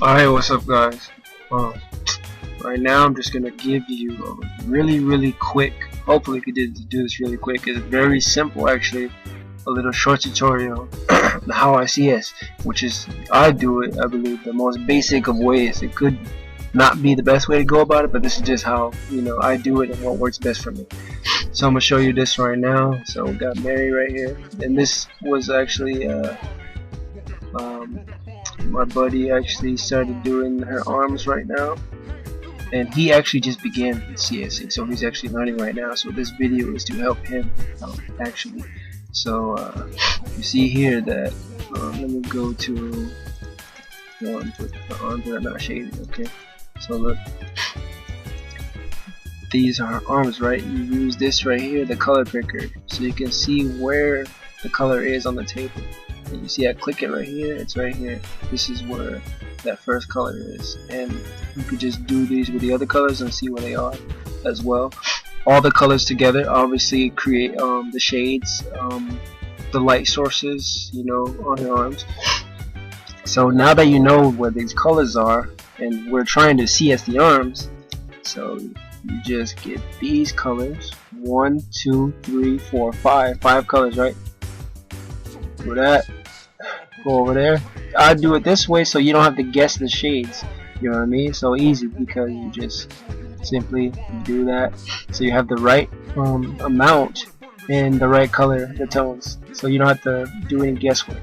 Alright, what's up guys? Right now I'm just gonna give you a really quick, hopefully we could do this really quick. It's very simple actually, a little short tutorial on how I CS, which is, I do it, I believe, the most basic of ways. It could not be the best way to go about it, but this is just how, I do it and what works best for me. So I'm gonna show you this right now. So we got Mary right here, and this was actually my buddy actually started doing her arms right now, and he actually just began CSing, so he's actually learning right now. So this video is to help him out actually. So you see here that let me go to one with the arms that are not shaded. Okay, so look, these are her arms, right? You use this right here, the color picker, so you can see where the color is on the table. And you see I click it right here, it's right here. This is where that first color is, and you could just do these with the other colors and see where they are as well. All the colors together obviously create the shades, the light sources, on your arms. So now that you know where these colors are, and we're trying to CS the arms, so you just get these colors, 1, 2, 3, 4, 5 colors, right? For that, go over there. I do it this way so you don't have to guess the shades, you know what I mean? So easy, because you just simply do that, so you have the right amount and the right color, the tones, so you don't have to do any guesswork.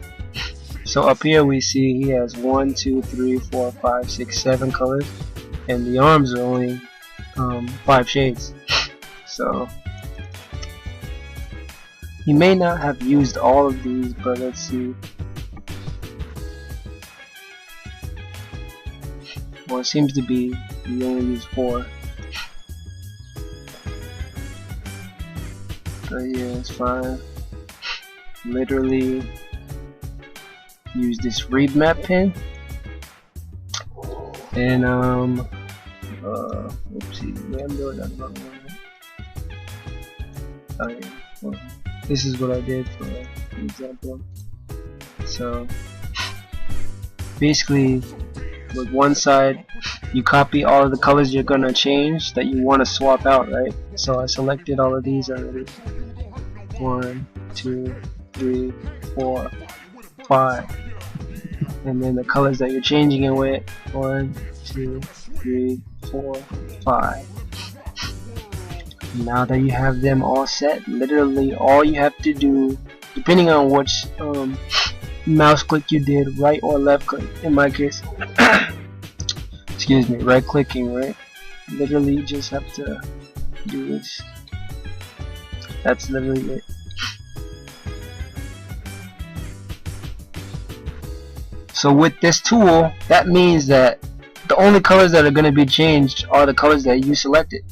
So up here we see he has 1, 2, 3, 4, 5, 6, 7 colors, and the arms are only 5 shades. So you may not have used all of these, but let's see. Well, it seems to be you only use 4. But yeah, it's fine. Literally use this read map pin, and oopsie, yeah, I'm doing that wrong one. This is what I did for example. So basically, with one side you copy all of the colors you're gonna change that you want to swap out, right? So I selected all of these already. 1, 2, 3, 4, 5, and then the colors that you're changing it with, 1, 2, 3, 4, 5. Now that you have them all set, literally all you have to do, depending on which mouse click you did, right or left click, in my case excuse me, right clicking, right? Literally you just have to do this. That's literally it. So with this tool, that means that the only colors that are going to be changed are the colors that you selected.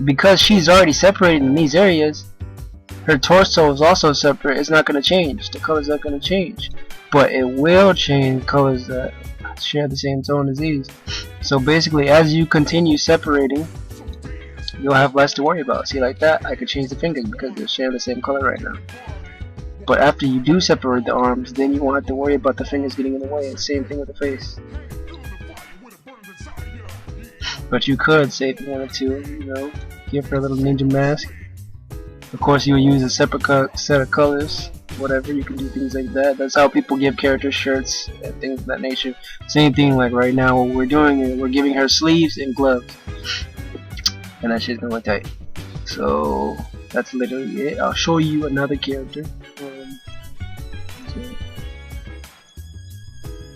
Because she's already separated in these areas, her torso is also separate. It's not going to change. The colors aren't going to change, but it will change colors that share the same tone as these. So basically, as you continue separating, you'll have less to worry about. See, like that, I could change the fingers because they're sharing the same color right now. But after you do separate the arms, then you won't have to worry about the fingers getting in the way. Same thing with the face. But you could say if you wanted to, give her a little ninja mask. Of course, you would use a separate set of colors. Whatever, you can do things like that. That's how people give character shirts and things of that nature. Same thing like right now, what we're doing is we're giving her sleeves and gloves, and that shit's gonna look tight. So that's literally it. I'll show you another character.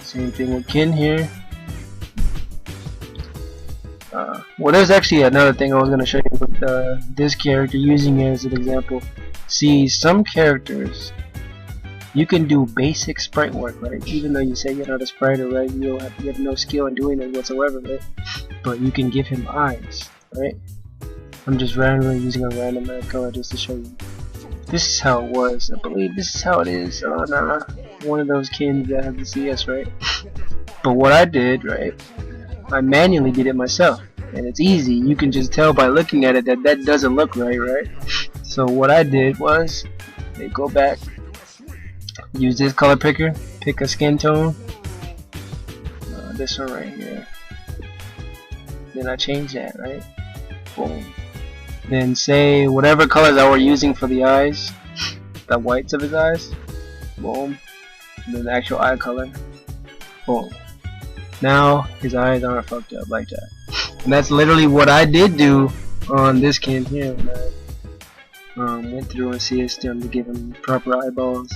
Same thing with Ken here. Well, there's actually another thing I was going to show you with this character, using it as an example. See, some characters, you can do basic sprite work, right? Even though you say you're not a spriter, right? You have no skill in doing it whatsoever, right? But you can give him eyes, right? I'm just randomly using a random color just to show you. This is how it was. I believe this is how it is on one of those Kens that have the CS, right? But what I did, right, I manually did it myself, and it's easy. You can just tell by looking at it that that doesn't look right? So what I did was, go back, use this color picker, pick a skin tone, this one right here. Then I change that, right? Boom. Then say whatever colors that we're using for the eyes, the whites of his eyes. Boom. And then the actual eye color. Boom. Now his eyes aren't fucked up like that. And that's literally what I did do on this cam here when I went through and CS'd him to give him proper eyeballs,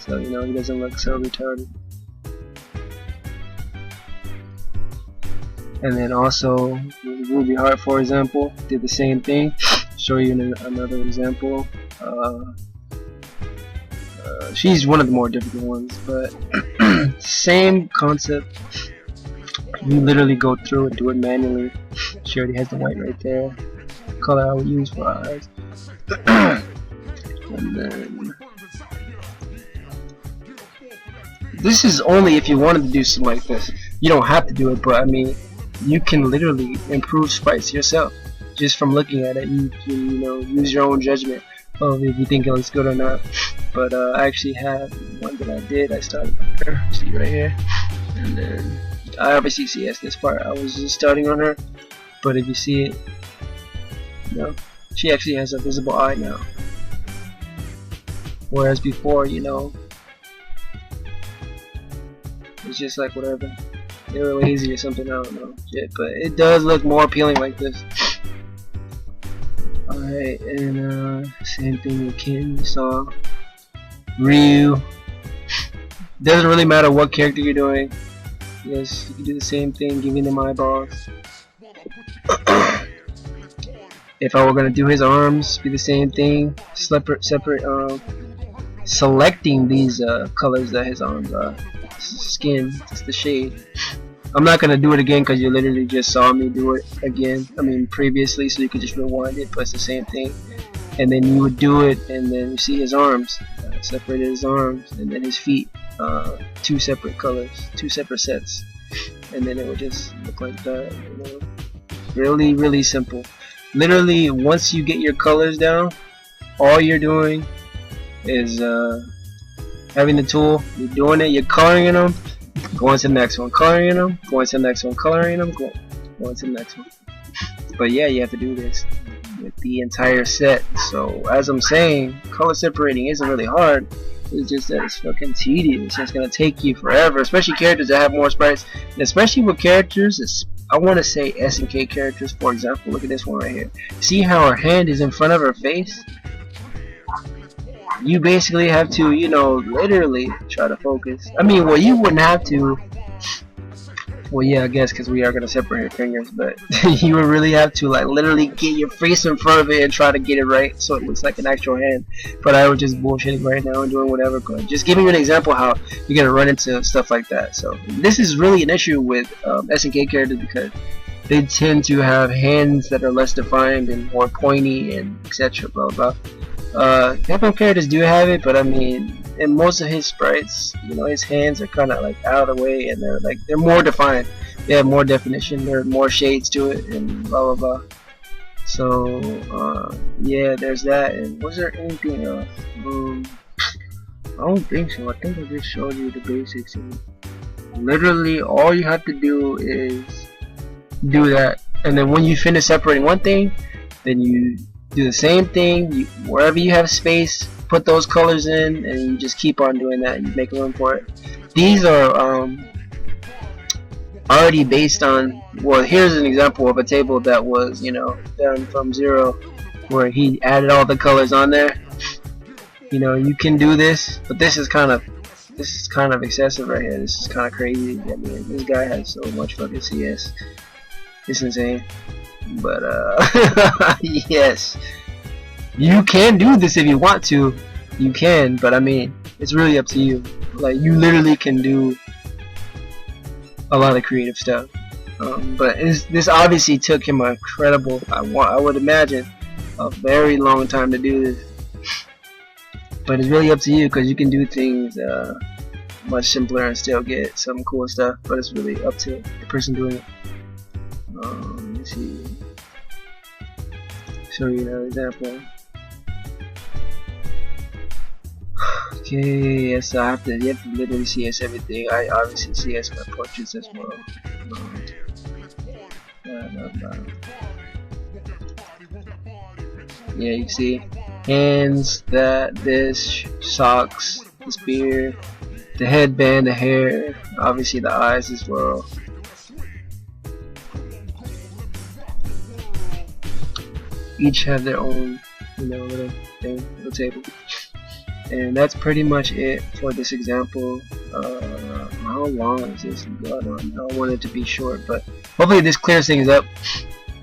so you know he doesn't look so retarded. And then also with Ruby Heart, for example, did the same thing. Show you another example. She's one of the more difficult ones, but same concept. You literally go through and do it manually. She already has the white right there. The color I would use for our eyes. And then this is only if you wanted to do something like this. You don't have to do it, but I mean, you can literally improve sprites yourself just from looking at it. You can, you know, use your own judgment of if you think it looks good or not. But I actually have one that I did. I started here, see right here, and then I obviously CS this part. I was just starting on her, but if you see it, you know, she actually has a visible eye now. Whereas before, you know, it's just like whatever. They were lazy or something, I don't know. Shit, but it does look more appealing like this. Alright, and same thing with Ken, you saw. Ryu. Doesn't really matter what character you're doing. Yes, you can do the same thing, giving them eyeballs. If I were gonna do his arms, be the same thing. Separate selecting these colors that his arms are. Skin, just the shade. I'm not gonna do it again because you literally just saw me do it again. I mean previously, so you could just rewind it, but it's the same thing. And then you would do it, and then you see his arms. Separated his arms, and then his feet. Two separate colors, two separate sets, and then it would just look like that. You know? Really, really simple. Literally, once you get your colors down, all you're doing is having the tool. You're doing it. You're coloring them. Going to the next one, coloring them. Going to the next one, coloring them. Going to the next one. But yeah, you have to do this with the entire set. So as I'm saying, color separating isn't really hard. It's just that it's fucking tedious. It's gonna take you forever, especially characters that have more sprites, and especially with characters. I want to say S and K characters, for example. Look at this one right here. See how her hand is in front of her face? You basically have to, you know, literally try to focus. I mean, well, you wouldn't have to. Well, yeah, I guess because we are gonna separate her fingers, but you would really have to like literally get your face in front of it and try to get it right so it looks like an actual hand. But I was just bullshitting right now and doing whatever. But just giving you an example how you're gonna run into stuff like that. So this is really an issue with S and K characters because they tend to have hands that are less defined and more pointy and etc. Blah blah. Capcom characters do have it, but I mean, in most of his sprites, you know, his hands are kind of like out of the way, and they're more defined. They have more definition. There are more shades to it, and blah blah blah. So yeah, there's that. And was there anything else? I don't think so. I think I just showed you the basics. And literally, all you have to do is do that, and then when you finish separating one thing, then you do the same thing. Wherever you have space, put those colors in, and you just keep on doing that. And you make room for it. These are already based on. Well, here's an example of a table that was, you know, done from zero, where he added all the colors on there. You know, you can do this, but this is kind of excessive right here. This is kind of crazy. I mean, this guy has so much fucking CS. It's insane. But yes, you can do this if you want to. You can, but I mean, it's really up to you. Like, you literally can do a lot of creative stuff. But this obviously took him a incredible, I would imagine, a very long time to do this. But it's really up to you, because you can do things much simpler and still get some cool stuff. But it's really up to the person doing it. Let me see. Show you another example. Okay, yes, so you have to literally CS everything. I obviously CS my portraits as well. Yeah, you see, hands, this, socks, the spear, the headband, the hair, obviously the eyes as well. Each have their own, little thing, little table. And that's pretty much it for this example. How long is this? I don't want it to be short, but hopefully this clears things up.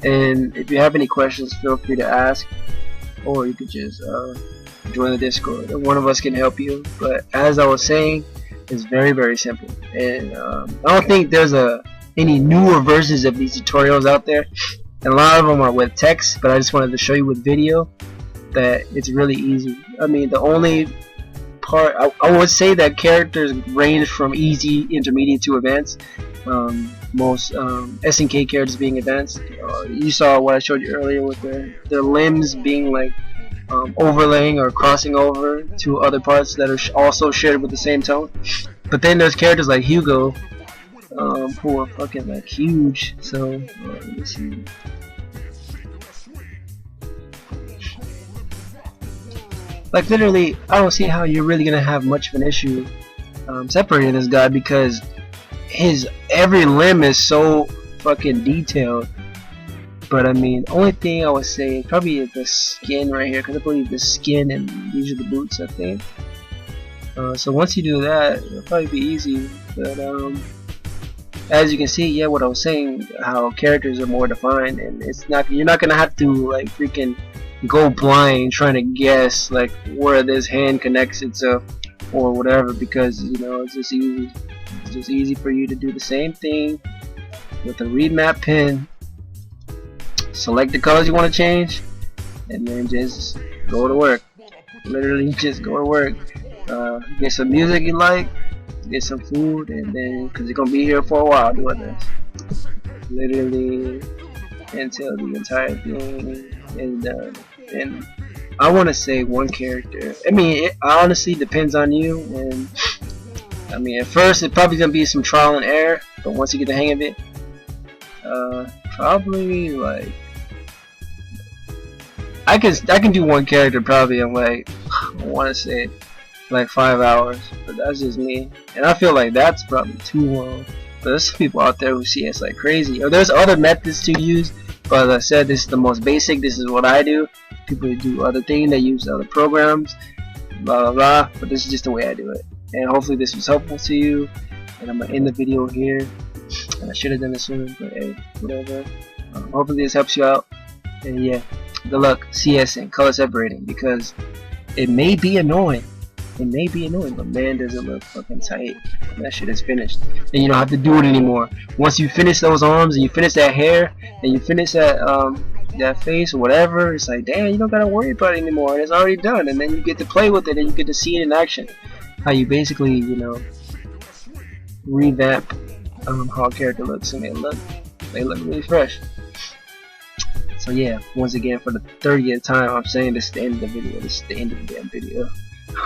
And if you have any questions, feel free to ask, or you could just join the Discord. One of us can help you. But as I was saying, it's very, very simple. And I don't think there's any newer versions of these tutorials out there. And a lot of them are with text, but I just wanted to show you with video that it's really easy. I mean, the only part I would say that characters range from easy, intermediate to advanced. Most SNK characters being advanced. You saw what I showed you earlier with their limbs being like overlaying or crossing over to other parts that are also shared with the same tone. But then there's characters like Hugo, who are fucking like huge. So let me see. Like literally, I don't see how you're really gonna have much of an issue separating this guy, because his every limb is so fucking detailed. But I mean, only thing I would say is probably the skin right here, because I believe the skin and these are the boots, I think. So once you do that, it'll probably be easy. But as you can see, yeah, what I was saying, how characters are more defined, and you're not gonna have to like freaking go blind trying to guess like where this hand connects itself or whatever, because it's just easy. It's just easy for you to do the same thing with a read map pen. Select the colors you want to change, and then just go to work. Literally, just go to work. Get some music you like, get some food, and then because you're gonna be here for a while doing this. Literally until the entire thing is done. And I want to say one character. I mean, it honestly depends on you. And I mean, at first it's probably gonna be some trial and error, but once you get the hang of it, probably like I can do one character probably in like, I want to say like 5 hours, but that's just me. And I feel like that's probably too long. But there's some people out there who CS like crazy. Or there's other methods to use, but as I said, this is the most basic. This is what I do. People who do other things, they use other programs, blah blah blah. But this is just the way I do it. And hopefully this was helpful to you. And I'm gonna end the video here. And I should have done it sooner, but hey, whatever. Hopefully this helps you out. And yeah, good luck CSing, color separating, because it may be annoying. It may be annoying, but man, does it look fucking tight. That shit is finished. And you don't have to do it anymore. Once you finish those arms and you finish that hair and you finish that face or whatever, it's like, damn, you don't gotta worry about it anymore. It's already done. And then you get to play with it and you get to see it in action. How you basically, revamp how a character looks, and they look really fresh. So yeah, once again, for the 30th time, I'm saying this is the end of the video. This is the end of the damn video.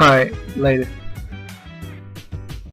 Alright, later.